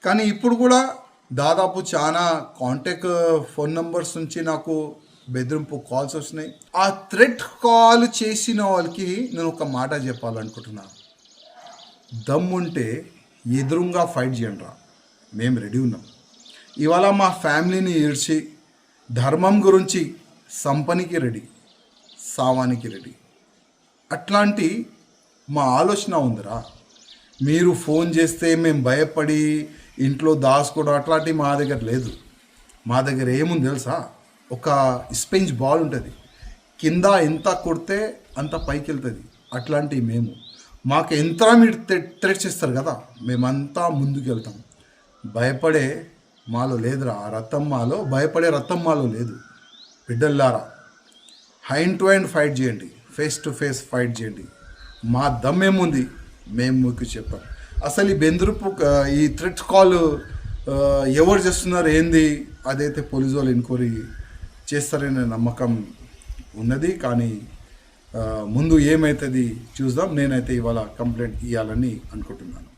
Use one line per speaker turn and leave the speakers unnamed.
కానీ ఇప్పుడు కూడా దాదాపు చాలా కాంటాక్ట్ ఫోన్ నంబర్స్ నుంచి నాకు బెదిరింపు కాల్స్ వస్తున్నాయి. ఆ థ్రెట్ కాల్ చేసిన వాళ్ళకి నేను ఒక మాట చెప్పాలనుకుంటున్నా. దమ్ముంటే ఎదురుగా ఫైట్ చేయండి రా, మేము రెడీ ఉన్నాం. ఇవాళ మా ఫ్యామిలీని ఈడ్చి ధర్మం గురించి సంపనికి రెడీ, సావానికి రెడీ. అట్లాంటి మా ఆలోచన ఉందిరా. మీరు ఫోన్ చేస్తే మేము భయపడి ఇంట్లో దాచుకోవడం అట్లాంటివి మా దగ్గర లేదు. మా దగ్గర ఏముంది తెలుసా, ఒక స్పెంజ్ బాల్ ఉంటుంది, కింద ఎంత కొడితే అంత పైకి వెళ్తుంది. అట్లాంటివి మేము. మాకు ఎంత మీరు థ్రెట్ చేస్తారు కదా, మేమంతా ముందుకు వెళ్తాం. భయపడే మాలో లేదురా ఆ రథం, మాలో భయపడే రథం మాలో లేదు. బిడ్డల్లారా, హ్యాండ్ టు హ్యాండ్ ఫైట్ చేయండి, ఫేస్ టు ఫేస్ ఫైట్ చేయండి. మా దమ్మేముంది మేము మీకు చెప్పాం. అసలు ఈ బెదిరింపు ఈ థ్రెట్ కాల్ ఎవరు చేస్తున్నారు ఏంది అదైతే పోలీసు వాళ్ళు ఎంక్వైరీ చేస్తారనే నమ్మకం ఉన్నది. కానీ ముందు ఏమవుతుంది చూద్దాం. నేనైతే ఇవాళ కంప్లైంట్ ఇవ్వాలని అనుకుంటున్నాను.